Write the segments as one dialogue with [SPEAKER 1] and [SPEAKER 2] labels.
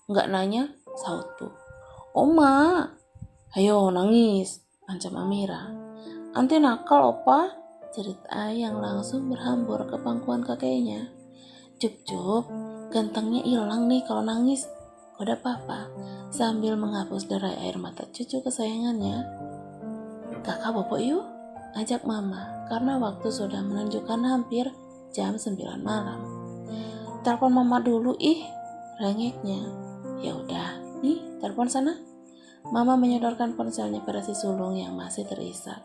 [SPEAKER 1] Nggak nanya, sahut Bu. Oma, ayo nangis, ancam Amira. Anti nakal opa, jerit Ai yang langsung berhambur ke pangkuan kakeknya. Cup, gantengnya hilang nih kalau nangis, goda papa sambil menghapus derai air mata cucu kesayangannya. Kakak bobo yuk, ajak mama, karena waktu sudah menunjukkan hampir jam 9 malam. Telepon mama dulu rengeknya. Ya udah, nih telepon sana. Mama menyodorkan ponselnya pada si sulung yang masih terisak.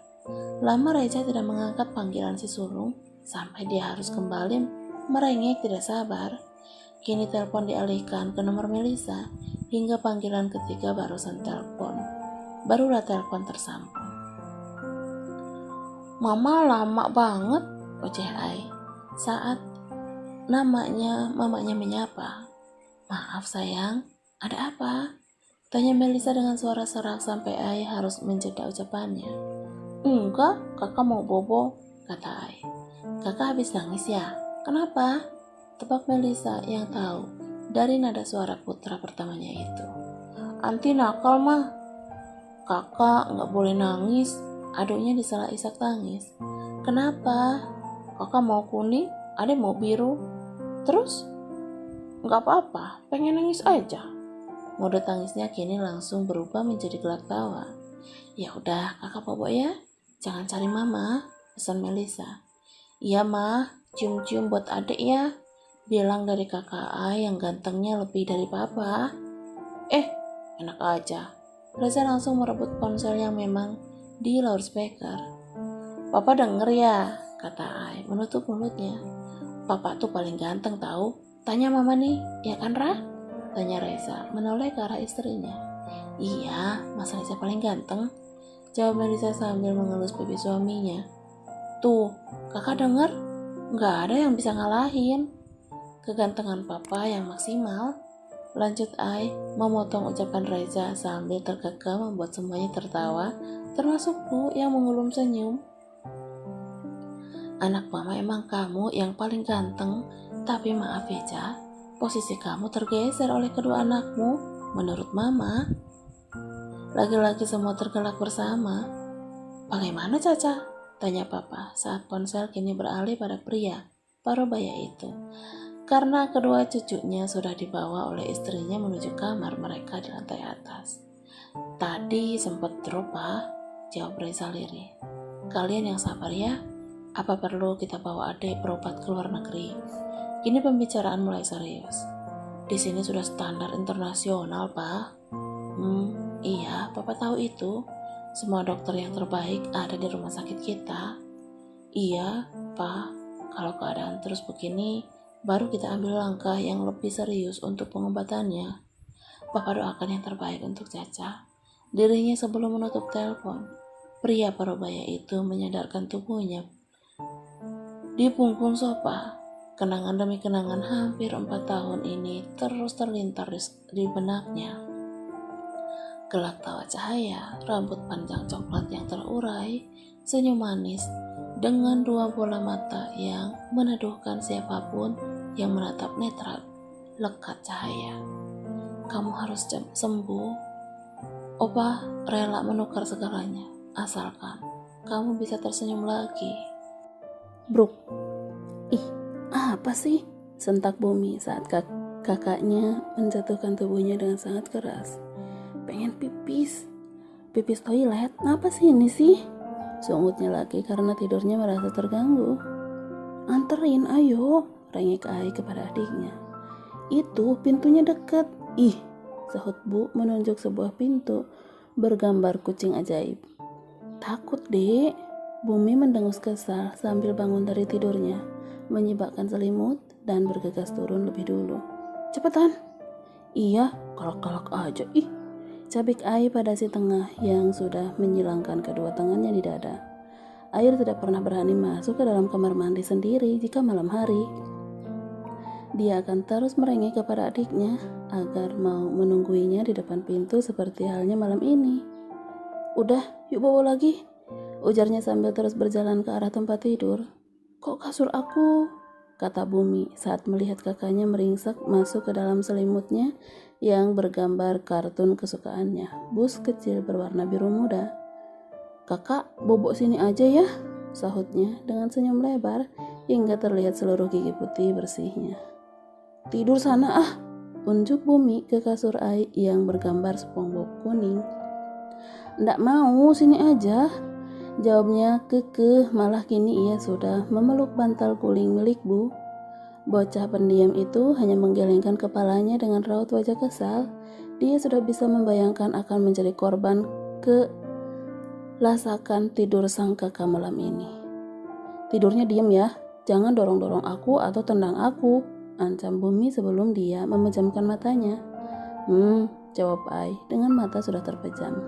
[SPEAKER 1] Lama Reza tidak mengangkat panggilan si sulung sampai dia harus kembali merengek tidak sabar. Kini telepon dialihkan ke nomor Melisa hingga panggilan ketiga barusan telepon. Barulah telepon tersambung. Mama lama banget, ojeh Ai saat mamanya menyapa. Maaf sayang, ada apa? Tanya Melisa dengan suara serak sampai Ai harus menjeda ucapannya. Enggak, kakak mau bobo, kata Ai. Kakak habis nangis ya? Kenapa? Tebak Melisa yang tahu dari nada suara putra pertamanya itu. Anti nakal mah. Kakak nggak boleh nangis, aduknya disela isak tangis. Kenapa? Kakak mau kuning, adek mau biru. Terus? Nggak apa-apa, pengen nangis aja. Mode tangisnya kini langsung berubah menjadi gelak tawa. Ya udah, kakak bobo ya. Jangan cari mama, pesan Melisa. Iya mah, cium-cium buat adek ya. Bilang dari kakak Ai yang gantengnya lebih dari papa. Enak aja. Reza langsung merebut ponsel yang memang di loudspeaker. Papa denger ya, kata Ai menutup mulutnya. Papa tuh paling ganteng tahu. Tanya mama nih, ya kan Ra? Tanya Reza menoleh ke arah istrinya. Iya, Mas Reza paling ganteng, jawab Melisa sambil mengelus pipi suaminya. Tuh, kakak denger? Nggak ada yang bisa ngalahin kegantengan papa yang maksimal. Lanjut Ai, memotong ucapan Reza sambil terkekeh membuat semuanya tertawa, termasuk Bu yang mengulum senyum. Anak mama emang kamu yang paling ganteng, tapi maaf ya, posisi kamu tergeser oleh kedua anakmu, menurut mama. Laki-laki semua tergelak bersama. Bagaimana Caca? Tanya papa saat ponsel kini beralih pada pria parubaya itu. Karena kedua cucunya sudah dibawa oleh istrinya menuju kamar mereka di lantai atas. Tadi sempat drop jawab Reza lirih. Kalian yang sabar ya. Apa perlu kita bawa adik berobat ke luar negeri? Kini pembicaraan mulai serius. Di sini sudah standar internasional, Pak. Iya, Papa tahu itu. Semua dokter yang terbaik ada di rumah sakit kita. Iya, Pak. Kalau keadaan terus begini, baru kita ambil langkah yang lebih serius untuk pengobatannya. Papa doakan yang terbaik untuk Caca. Dirinya sebelum menutup telepon. Pria parubaya itu menyadarkan tubuhnya di punggung sofa. Kenangan demi kenangan hampir 4 tahun ini terus terlintar di benaknya. Gelak tawa cahaya, rambut panjang coklat yang terurai, senyum manis, dengan dua bola mata yang meneduhkan siapapun yang menatap netra lekat cahaya. Kamu harus sembuh. Opa rela menukar segalanya, asalkan kamu bisa tersenyum lagi.
[SPEAKER 2] Bruk, apa sih? Sentak Bumi saat kakaknya menjatuhkan tubuhnya dengan sangat keras. Pengen pipis toilet, apa sih ini sih? Sungutnya lagi karena tidurnya merasa terganggu. Anterin, ayo, rengek Ai kepada adiknya. Itu pintunya deket. Sahut Bu menunjuk sebuah pintu bergambar kucing ajaib. Takut, Dek. Bumi mendengus kesal sambil bangun dari tidurnya, menyibakkan selimut dan bergegas turun lebih dulu. Cepetan. Iya, kalak-kalak aja. Cabik Ai pada si tengah yang sudah menyilangkan kedua tangannya di dada. Air tidak pernah berani masuk ke dalam kamar mandi sendiri jika malam hari. Dia akan terus merengek kepada adiknya agar mau menungguinya di depan pintu seperti halnya malam ini. Udah, yuk bawa lagi, ujarnya sambil terus berjalan ke arah tempat tidur. Kok kasur aku kata Bumi saat melihat kakaknya meringsek masuk ke dalam selimutnya yang bergambar kartun kesukaannya, bus kecil berwarna biru muda. Kakak, bobok sini aja ya, sahutnya dengan senyum lebar hingga terlihat seluruh gigi putih bersihnya. Tidur sana ah, unjuk Bumi ke kasur Ai yang bergambar SpongeBob kuning. Ndak mau, sini aja, jawabnya kekeh. Malah kini ia sudah memeluk bantal guling milik Bu. Bocah pendiam itu hanya menggelengkan kepalanya dengan raut wajah kesal. Dia sudah bisa membayangkan akan menjadi korban kelasakan tidur sang kakak malam ini. Tidurnya diam ya, jangan dorong-dorong aku atau tendang aku, ancam Bumi sebelum dia memejamkan matanya. Jawab Ai dengan mata sudah terpejam.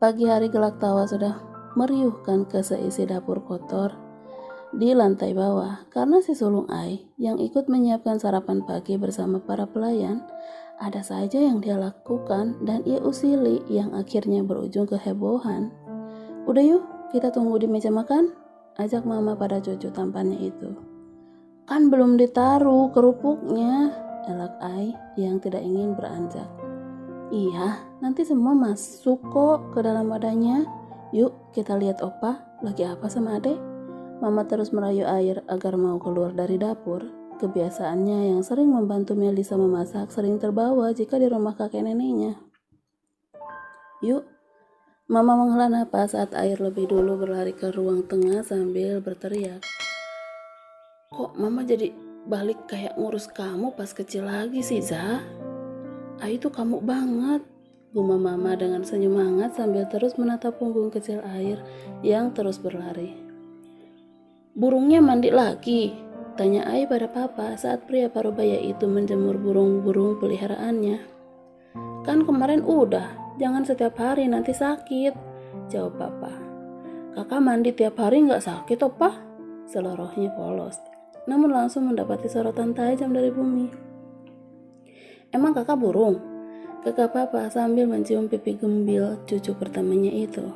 [SPEAKER 2] Pagi hari gelak tawa sudah meriuhkan ke seisi dapur kotor di lantai bawah karena si sulung Ai yang ikut menyiapkan sarapan pagi bersama para pelayan. Ada saja yang dia lakukan dan ia usili yang akhirnya berujung kehebohan. Udah yuk, kita tunggu di meja makan, ajak mama pada cucu tampannya itu. Kan belum ditaruh kerupuknya, elak Ai yang tidak ingin beranjak. Iya, nanti semua masuk kok ke dalam wadahnya. Yuk kita lihat opa lagi apa sama adek. Mama terus merayu air agar mau keluar dari dapur. Kebiasaannya yang sering membantu Melisa memasak sering terbawa jika di rumah kakek neneknya. Yuk, Mama menghela napas saat air lebih dulu berlari ke ruang tengah sambil berteriak. Kok Mama jadi balik kayak ngurus kamu pas kecil lagi sih, Za? Ai tuh kamu banget, gumam Mama dengan senyum hangat sambil terus menatap punggung kecil air yang terus berlari. Burungnya mandi lagi? Tanya Ai pada Papa saat pria parubaya itu menjemur burung-burung peliharaannya. Kan kemarin udah, jangan setiap hari nanti sakit, jawab Papa. Kakak mandi tiap hari nggak sakit opa? Selorohnya polos, namun langsung mendapati sorotan tajam dari Bumi. Emang kakak burung? Kakak Papa sambil mencium pipi gembil cucu pertamanya itu.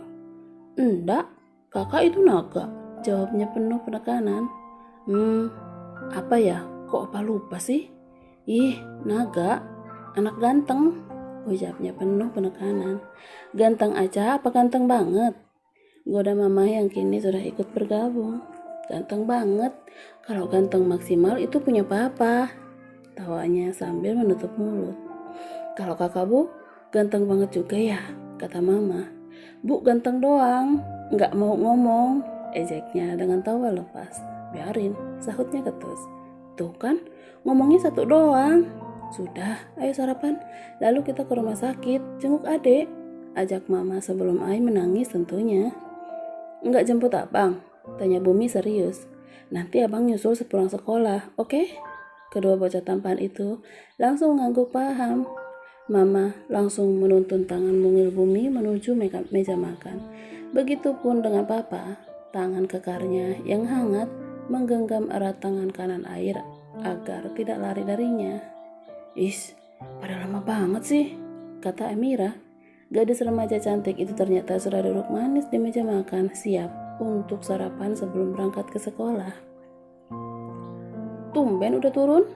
[SPEAKER 2] Enggak, kakak itu naga, jawabnya penuh penekanan. Apa ya? Kok opa lupa sih? Ih, naga, anak ganteng, ucapnya penuh penekanan. Ganteng aja apa ganteng banget? Goda Mama yang kini sudah ikut bergabung. Ganteng banget, kalau ganteng maksimal itu punya Papa, tawanya sambil menutup mulut. Kalau kakak Bu, ganteng banget juga ya, kata Mama. Bu ganteng doang, nggak mau ngomong, ejeknya dengan tawa lepas. Biarin, sahutnya ketus. Tuh kan, ngomongnya satu doang. Sudah, ayo sarapan. Lalu kita ke rumah sakit, jenguk adek, ajak Mama sebelum Ai menangis tentunya. Enggak jemput abang? Tanya Bumi serius. Nanti abang nyusul sepulang sekolah, oke? Kedua bocah tampan itu langsung mengangguk paham. Mama langsung menuntun tangan mungil Bumi menuju meja makan. Begitupun dengan Papa, tangan kekarnya yang hangat menggenggam erat tangan kanan air agar tidak lari darinya. Is, pada lama banget sih, kata Amira. Gadis remaja cantik itu ternyata sudah duduk manis di meja makan, siap untuk sarapan sebelum berangkat ke sekolah. Tumben udah turun?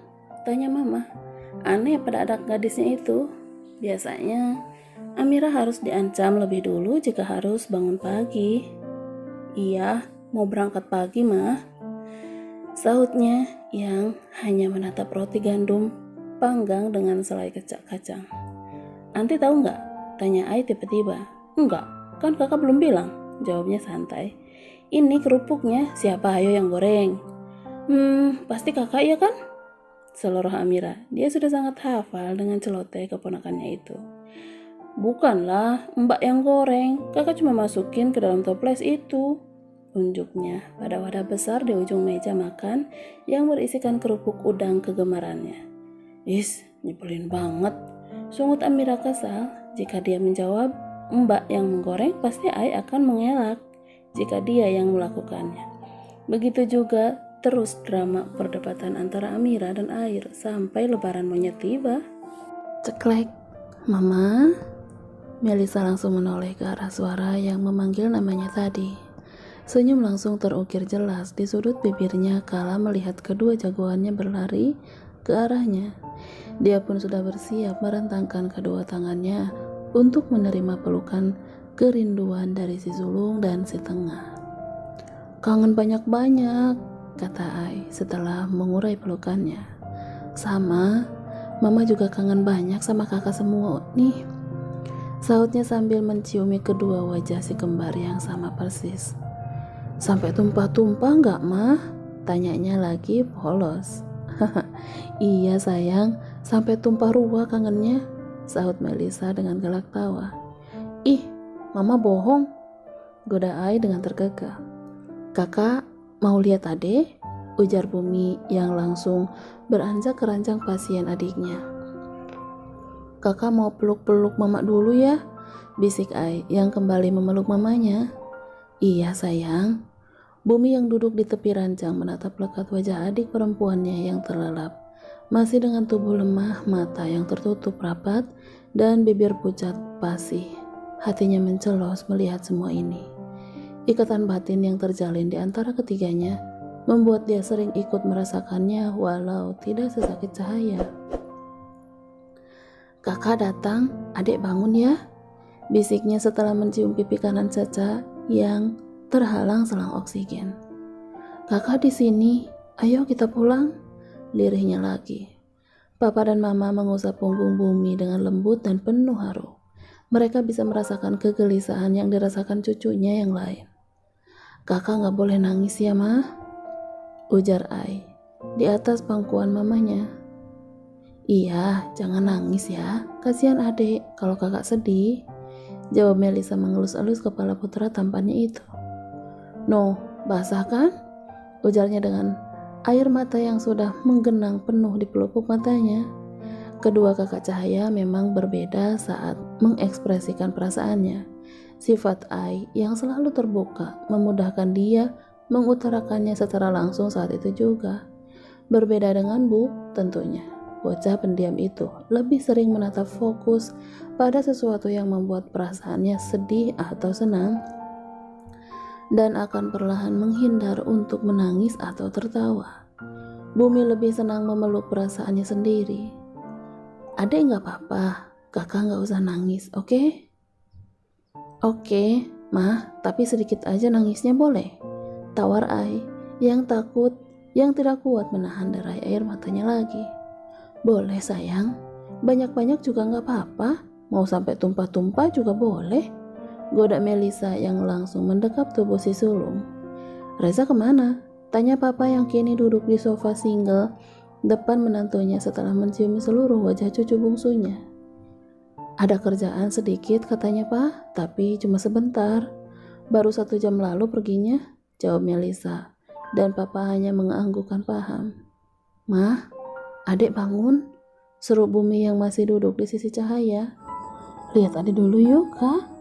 [SPEAKER 2] Tanya Mama. Aneh pada anak gadisnya itu. Biasanya Amira harus diancam lebih dulu jika harus bangun pagi. Iya, mau berangkat pagi mah, sahutnya yang hanya menatap roti gandum panggang dengan selai kacang. Anti tahu nggak? Tanya Ai tiba-tiba. Enggak, kan kakak belum bilang, jawabnya santai. Ini kerupuknya siapa ayo yang goreng? Pasti kakak ya kan? Seloroh Amira. Dia sudah sangat hafal dengan celoteh keponakannya itu. Bukanlah, mbak yang goreng, kakak cuma masukin ke dalam toples itu, unjuknya pada wadah besar di ujung meja makan yang berisikan kerupuk udang kegemarannya. Is, nyebelin banget, sungut Amira kesal. Jika dia menjawab mbak yang menggoreng, pasti Ai akan mengelak jika dia yang melakukannya. Begitu juga terus drama perdebatan antara Amira dan Air sampai lebaran monyet tiba. Ceklek, Mama. Melisa langsung menoleh ke arah suara yang memanggil namanya tadi. Senyum langsung terukir jelas di sudut bibirnya kala melihat kedua jagoannya berlari ke arahnya. Dia pun sudah bersiap merentangkan kedua tangannya untuk menerima pelukan kerinduan dari si sulung dan si tengah. "Kangen banyak-banyak," kata Ai setelah mengurai pelukannya. "Sama, Mama juga kangen banyak sama kakak semua nih," sahutnya sambil menciumi kedua wajah si kembar yang sama persis. "Sampai tumpah-tumpah nggak, Mah?" tanyanya lagi polos. "Iya sayang, sampai tumpah ruah kangennya," sahut Melisa dengan gelak tawa. "Ih, Mama bohong," goda Ai dengan tergagap. "Kakak mau lihat adek?" ujar Bumi yang langsung beranjak ke ranjang pasien adiknya. "Kakak mau peluk-peluk Mama dulu ya," bisik Ai yang kembali memeluk mamanya. "Iya sayang." Bumi yang duduk di tepi ranjang menatap lekat wajah adik perempuannya yang terlelap, masih dengan tubuh lemah, mata yang tertutup rapat, dan bibir pucat pasih. Hatinya mencelos melihat semua ini. Ikatan batin yang terjalin di antara ketiganya membuat dia sering ikut merasakannya walau tidak sesakit Cahaya. "Kakak datang, adik bangun ya," bisiknya setelah mencium pipi kanan Caca yang terhalang selang oksigen. "Kakak di sini, ayo kita pulang," lirihnya lagi. Papa dan Mama mengusap punggung Bumi dengan lembut dan penuh haru. Mereka bisa merasakan kegelisahan yang dirasakan cucunya yang lain. "Kakak gak boleh nangis ya, Ma," ujar Ai di atas pangkuan mamanya. "Iya, jangan nangis ya, kasihan adik kalau kakak sedih," jawab Melisa mengelus-elus kepala putra tampannya itu. "No, basah kan?" ujarnya dengan air mata yang sudah menggenang penuh di pelupuk matanya. Kedua kakak Cahaya memang berbeda saat mengekspresikan perasaannya. Sifat Ai yang selalu terbuka memudahkan dia mengutarakannya secara langsung saat itu juga. Berbeda dengan Bu, tentunya. Bocah pendiam itu lebih sering menatap fokus pada sesuatu yang membuat perasaannya sedih atau senang, dan akan perlahan menghindar untuk menangis atau tertawa. Bumi lebih senang memeluk perasaannya sendiri. "Adek gak apa-apa, kakak gak usah nangis, oke?" "Oke, Mah, tapi sedikit aja nangisnya boleh?" tawar Ai yang tidak kuat menahan derai air matanya lagi. "Boleh sayang, banyak-banyak juga gak apa-apa, mau sampai tumpah-tumpah juga boleh," goda Melisa yang langsung mendekap tubuh si sulung. "Reza kemana?" tanya Papa yang kini duduk di sofa single depan menantunya setelah menciumi seluruh wajah cucu bungsunya. "Ada kerjaan sedikit katanya Pak, tapi cuma sebentar. Baru 1 jam lalu perginya," jawab Melisa, dan Papa hanya menganggukkan paham. "Mah, adek bangun," seru Bumi yang masih duduk di sisi Cahaya. "Lihat adek dulu yuk, Kak."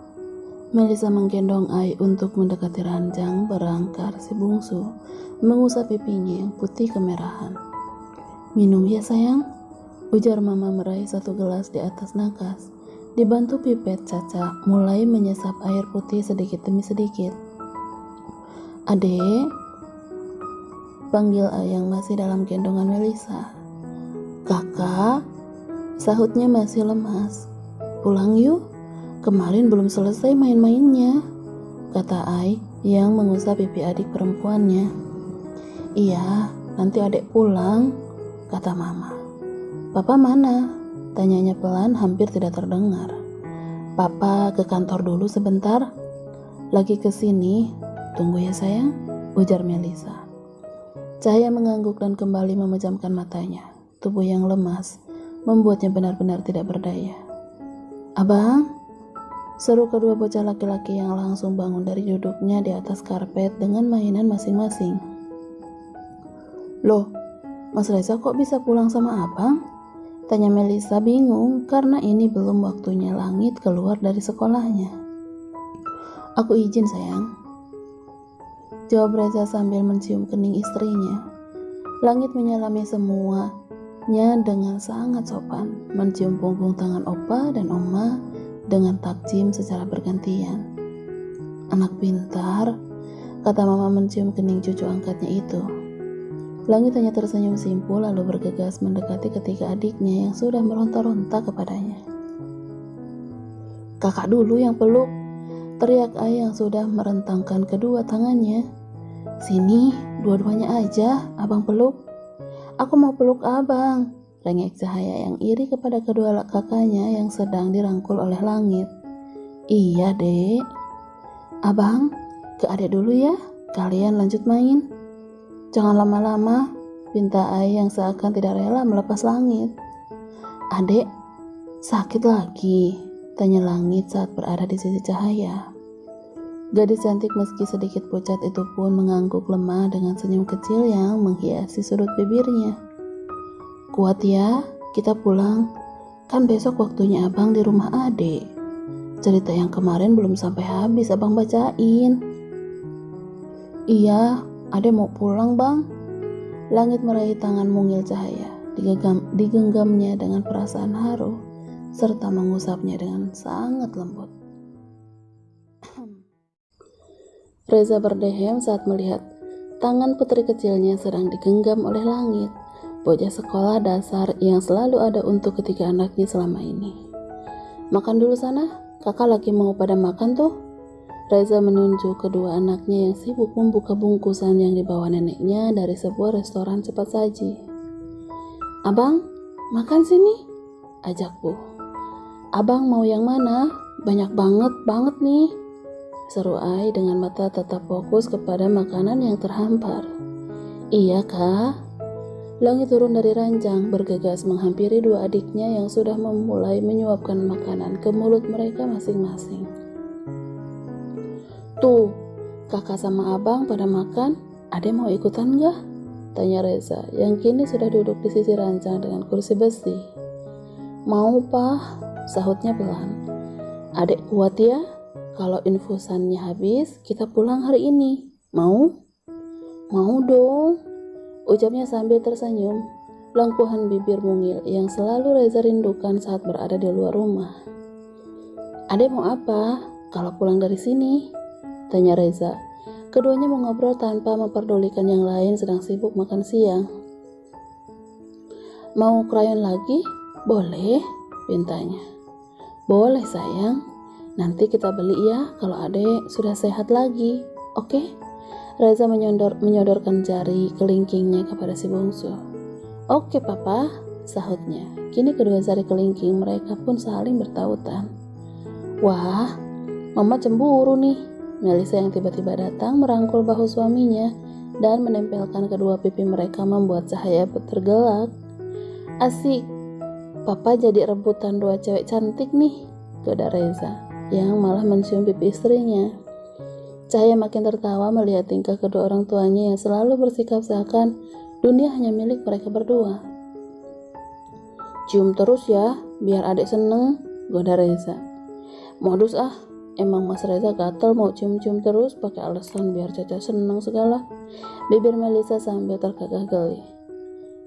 [SPEAKER 2] Melisa menggendong Ai untuk mendekati ranjang berangkar si bungsu, mengusap pipinya yang putih kemerahan. "Minum ya sayang," ujar Mama meraih 1 gelas di atas nakas. Dibantu pipet, Caca mulai menyesap air putih sedikit demi sedikit. "Adek," panggil Ai yang masih dalam gendongan Melisa. "Kakak," sahutnya masih lemas. "Pulang yuk, kemarin belum selesai main-mainnya," kata Ai yang mengusap pipi adik perempuannya. "Iya, nanti adek pulang," kata Mama. "Papa mana?" tanyanya pelan, hampir tidak terdengar. "Papa ke kantor dulu sebentar. Lagi ke sini. Tunggu ya sayang," ujar Melisa. Cahaya mengangguk dan kembali memejamkan matanya. Tubuh yang lemas membuatnya benar-benar tidak berdaya. "Abang," seru kedua bocah laki-laki yang langsung bangun dari duduknya di atas karpet dengan mainan masing-masing. "Loh, Mas Reza kok bisa pulang sama abang?" tanya Melisa bingung karena ini belum waktunya Langit keluar dari sekolahnya. "Aku izin sayang," jawab Reza sambil mencium kening istrinya. Langit menyalami semuanya dengan sangat sopan, mencium punggung tangan opa dan oma dengan takjim secara bergantian. "Anak pintar,"
[SPEAKER 1] kata mama mencium kening cucu angkatnya itu. Langit hanya tersenyum simpul lalu bergegas mendekati ketiga adiknya yang sudah meronta-ronta kepadanya. Kakak dulu yang peluk, teriak Ai yang sudah merentangkan kedua tangannya. Sini, dua-duanya aja, abang peluk. Aku mau peluk abang, rengek Cahaya yang iri kepada kedua kakaknya yang sedang dirangkul oleh Langit. Iya dek, abang ke adek dulu ya, kalian lanjut main. Jangan lama-lama, pinta Ai yang seakan tidak rela melepas Langit. Adek, sakit lagi? Tanya Langit saat berada di sisi Cahaya. Gadis cantik meski sedikit pucat itu pun mengangguk lemah dengan senyum kecil yang menghiasi sudut bibirnya. Kuat ya, kita pulang. Kan besok waktunya abang di rumah adek. Cerita yang kemarin belum sampai habis abang bacain. Iya, adek mau pulang bang. Langit meraih tangan mungil Cahaya, digenggamnya dengan perasaan haru, serta mengusapnya dengan sangat lembut. Reza berdehem saat melihat tangan putri kecilnya sedang digenggam oleh Langit, bocah sekolah dasar yang selalu ada untuk ketiga anaknya selama ini. Makan dulu sana, kakak lagi mau pada makan tuh. Reza menunjuk kedua anaknya yang sibuk membuka bungkusan yang dibawa neneknya dari sebuah restoran cepat saji. Abang, makan sini, ajak Bu. Abang mau yang mana? Banyak banget nih, seru Ai dengan mata tetap fokus kepada makanan yang terhampar. Iya kak. Langit turun dari ranjang bergegas menghampiri dua adiknya yang sudah memulai menyuapkan makanan ke mulut mereka masing-masing. Tuh, kakak sama abang pada makan, adek mau ikutan gak? Tanya Reza yang kini sudah duduk di sisi ranjang dengan kursi besi. Mau pak, sahutnya pelan. Adek kuat ya, kalau infusannya habis kita pulang hari ini. Mau? Mau dong, ucapnya sambil tersenyum, lengkuhan bibir mungil yang selalu Reza rindukan saat berada di luar rumah. Adek mau apa kalau pulang dari sini? Tanya Reza. Keduanya mengobrol tanpa memperdulikan yang lain sedang sibuk makan siang. Mau krayon lagi? Boleh, pintanya. Boleh sayang, nanti kita beli ya kalau adek sudah sehat lagi, oke? Reza menyodorkan jari kelingkingnya kepada si bungsu. Oke papa, sahutnya. Kini kedua jari kelingking mereka pun saling bertautan. Wah, mama cemburu nih. Melisa yang tiba-tiba datang merangkul bahu suaminya dan menempelkan kedua pipi mereka membuat Cahaya tergelak. Asik, papa jadi rebutan dua cewek cantik nih, goda Reza yang malah mencium pipi istrinya. Cahaya makin tertawa melihat tingkah kedua orang tuanya yang selalu bersikap seakan dunia hanya milik mereka berdua. Cium terus ya, biar adek seneng, goda Reza. Modus ah. Emang Mas Reza gatel mau cium-cium terus pakai alasan biar Caca senang segala. Bibir Melisa sambil tergagah geli.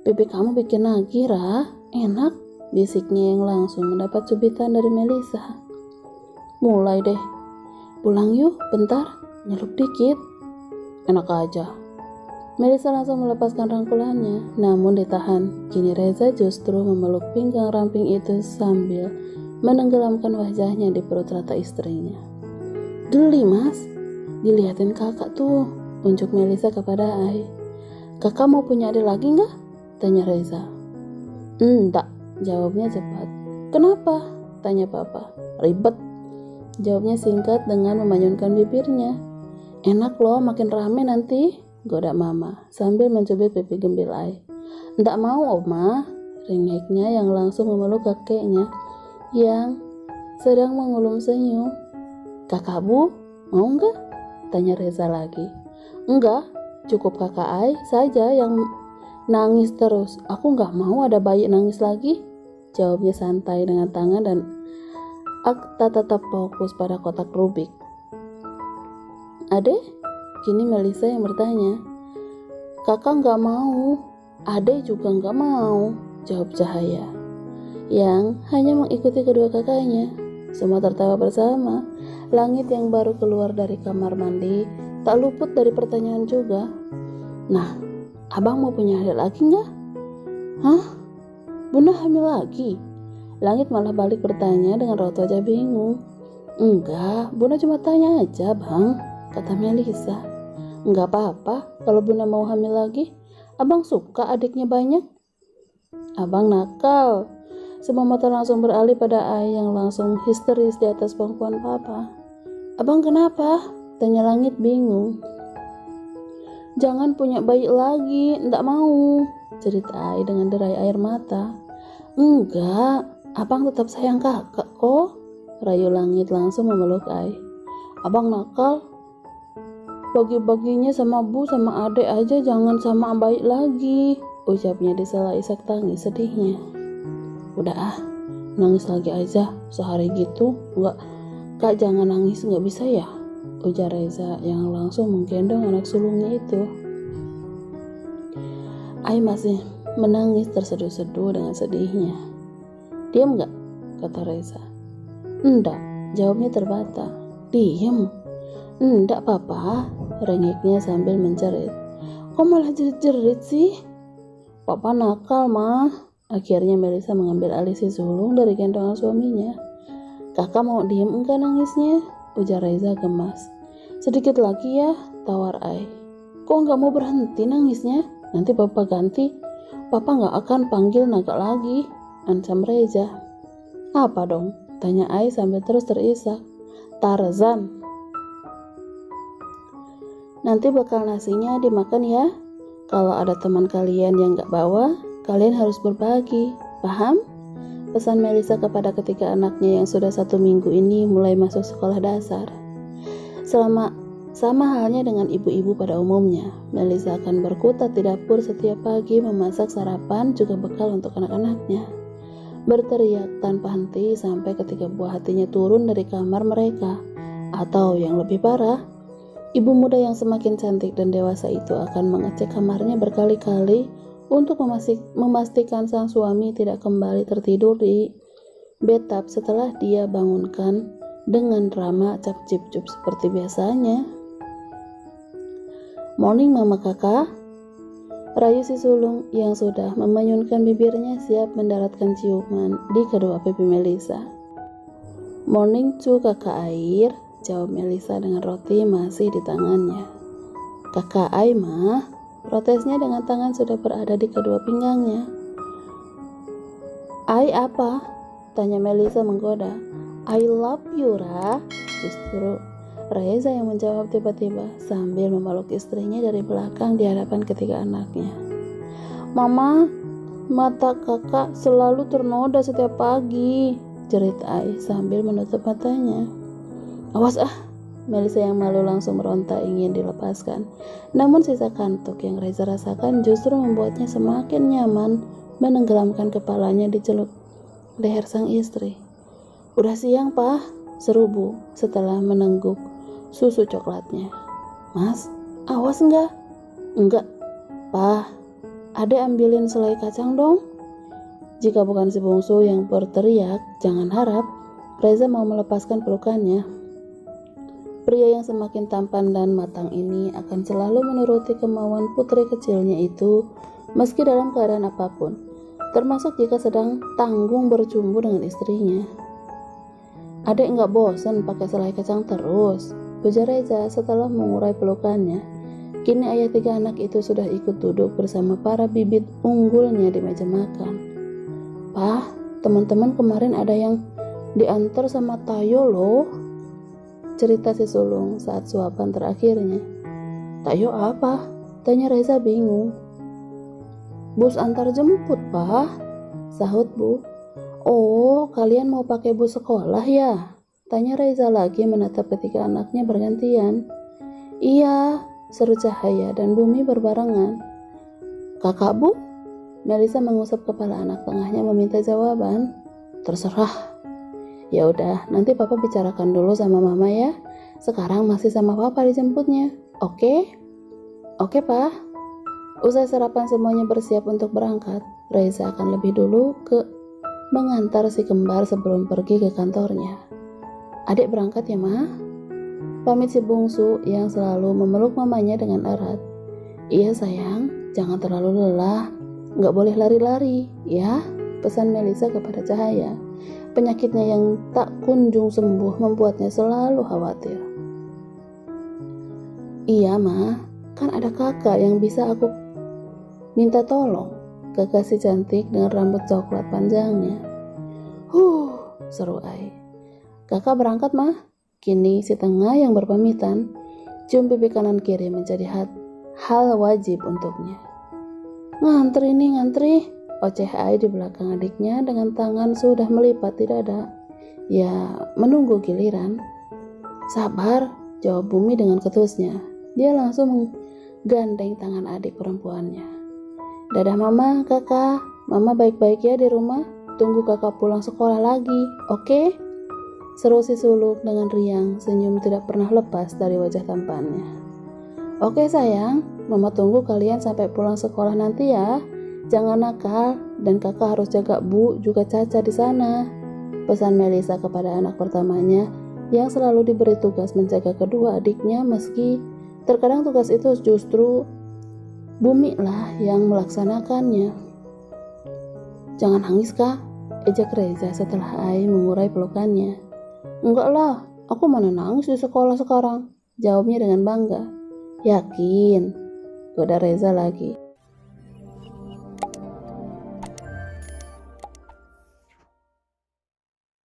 [SPEAKER 1] Pipi kamu bikin nagih, Ra. Enak, bisiknya yang langsung mendapat cubitan dari Melisa. Mulai deh. Pulang yuk, bentar. Nyelup dikit. Enak aja. Melisa langsung melepaskan rangkulannya, namun ditahan. Kini Reza justru memeluk pinggang ramping itu sambil menenggelamkan wajahnya di perut rata istrinya. Geli mas, dilihatin kakak tuh, unjuk Melisa kepada Ai. Kakak mau punya adik lagi nggak? Tanya Reza. Enggak, jawabnya cepat. Kenapa? Tanya papa. Ribet, jawabnya singkat dengan memanyunkan bibirnya. Enak loh, makin rame nanti, goda mama sambil mencubit pipi gembil Ai. Enggak mau oma, rengeknya yang langsung memeluk kakeknya yang sedang mengulum senyum. Kakak Bu, mau enggak? Tanya Reza lagi. Enggak, cukup kakak Ai saja yang nangis terus. Aku enggak mau ada bayi nangis lagi, jawabnya santai dengan tangan dan Akta tetap fokus pada kotak Rubik. Ade? Kini Melisa yang bertanya. Kakak enggak mau, Ade juga enggak mau, jawab Cahaya yang hanya mengikuti kedua kakaknya. Semua tertawa bersama. Langit yang baru keluar dari kamar mandi
[SPEAKER 2] tak luput dari pertanyaan juga. Nah, abang mau punya adik lagi nggak? Hah? Bunda hamil lagi? Langit malah balik bertanya dengan raut wajah bingung. Enggak, Bunda cuma tanya aja bang, kata Melisa. Enggak apa-apa kalau Bunda mau hamil lagi. Abang suka adiknya banyak. Abang nakal. Semua mata langsung beralih pada Ai yang langsung histeris di atas pangkuan papa. Abang kenapa? Tanya Langit bingung. Jangan punya bayi lagi, ndak mau, cerita Ai dengan derai air mata. Enggak, abang tetap sayang kakak kok, rayu Langit langsung memeluk Ai. Abang nakal, bagi-baginya sama bu sama adek aja, jangan sama bayi lagi, ucapnya disela isak tangis sedihnya. Udah ah, nangis lagi aja, sehari gitu, enggak, kak jangan nangis, nggak bisa ya, ujar Reza yang langsung menggendong anak sulungnya itu. Ai masih menangis terseduh-seduh dengan sedihnya. Diam nggak? Kata Reza. Enggak, jawabnya terbata. Diam? Enggak papa, rengeknya sambil menjerit. Kok malah jerit-jerit sih? Papa nakal mah. Akhirnya Melisa mengambil alih si sulung dari gendongan suaminya. Kakak mau diem enggak nangisnya? Ujar Reza gemas. Sedikit lagi ya, tawar Ai. Kok enggak mau berhenti nangisnya? Nanti papa ganti. Papa enggak akan panggil naga lagi, ancam Reza. Apa dong? Tanya Ai sambil terus terisak. Tarzan. Nanti bakal nasinya dimakan ya. Kalau ada teman kalian yang enggak bawa, kalian harus berbagi. Paham? Pesan Melisa kepada ketiga anaknya yang sudah 1 minggu ini mulai masuk sekolah dasar. Sama halnya dengan ibu-ibu pada umumnya, Melisa akan berkutat di dapur setiap pagi memasak sarapan juga bekal untuk anak-anaknya. Berteriak tanpa henti sampai ketiga buah hatinya turun dari kamar mereka. Atau yang lebih parah, ibu muda yang semakin cantik dan dewasa itu akan mengecek kamarnya berkali-kali untuk memastikan sang suami tidak kembali tertidur di bathtub setelah dia bangunkan dengan drama cap-cip-cup seperti biasanya. Morning mama kakak, rayu si sulung yang sudah memanyunkan bibirnya siap mendaratkan ciuman di kedua pipi Melisa. Morning cu kakak Air, jawab Melisa dengan roti masih di tangannya. Kakak Ai mah, protesnya dengan tangan sudah berada di kedua pinggangnya. Ai apa? Tanya Melisa menggoda. I love you, Ra. Justru Reza yang menjawab tiba-tiba sambil memeluk istrinya dari belakang di hadapan ketiga anaknya. Mama, mata kakak selalu ternoda setiap pagi, jerit Ai sambil menutup matanya. Awas ah, Melisa yang malu langsung meronta ingin dilepaskan. Namun sisa kantuk yang Reza rasakan justru membuatnya semakin nyaman menenggelamkan kepalanya di celup leher sang istri. Udah siang, Pak, seru Bu setelah menengguk susu coklatnya. Mas, awas enggak? Enggak, Pak. Adek ambilin selai kacang dong. Jika bukan si bungsu yang berteriak, jangan harap Reza mau melepaskan pelukannya. Pria yang semakin tampan dan matang ini akan selalu menuruti kemauan putri kecilnya itu meski dalam keadaan apapun, termasuk jika sedang tanggung bercumbu dengan istrinya. Adek nggak bosan pakai selai kacang terus, ujar Reza setelah mengurai pelukannya. Kini ayah 3 anak itu sudah ikut duduk bersama para bibit unggulnya di meja makan. Pak, teman-teman kemarin ada yang diantar sama Tayo loh, cerita si sulung saat suapan terakhirnya. Tayo apa? Tanya Reza bingung. Bus antar jemput, Pak, sahut Bu. Oh, kalian mau pakai bus sekolah ya? Tanya Reza lagi menatap ketiga anaknya bergantian. Iya, seru Cahaya dan Bumi berbarengan. Kakak Bu? Melisa mengusap kepala anak tengahnya meminta jawaban. Terserah. Ya udah, nanti Papa bicarakan dulu sama Mama ya. Sekarang masih sama Papa dijemputnya. Oke? Oke, Pak. Usai sarapan semuanya bersiap untuk berangkat, Reza akan lebih dulu mengantar si kembar sebelum pergi ke kantornya. Adik berangkat ya, Ma? Pamit si bungsu yang selalu memeluk mamanya dengan erat. Iya sayang, jangan terlalu lelah. Nggak boleh lari-lari, ya? Pesan Melisa kepada Cahaya. Penyakitnya yang tak kunjung sembuh membuatnya selalu khawatir. Iya ma, kan ada kakak yang bisa aku minta tolong. Kakak si cantik dengan rambut coklat panjangnya. Seru Ai. Kakak berangkat mah. Kini si tengah yang berpamitan, cium pipi kanan kiri menjadi hal wajib untuknya. Ngantri nih ngantri, oceh Ai di belakang adiknya dengan tangan sudah melipat di dada. Ya, menunggu giliran. Sabar, jawab Bumi dengan ketusnya. Dia langsung menggandeng tangan adik perempuannya. Dadah mama, kakak, mama baik-baik ya di rumah. Tunggu kakak pulang sekolah lagi, oke? Seru si suluk dengan riang, senyum tidak pernah lepas dari wajah tampannya. Oke sayang, mama tunggu kalian sampai pulang sekolah nanti ya. Jangan nakal, dan kakak harus jaga Bu juga Caca di sana. Pesan Melisa kepada anak pertamanya yang selalu diberi tugas menjaga kedua adiknya meski terkadang tugas itu justru Bumi lah yang melaksanakannya. Jangan nangis kak, ejak Reza setelah Ai mengurai pelukannya. Enggak lah, aku mana nangis di sekolah sekarang, jawabnya dengan bangga. Yakin? Goda Reza lagi.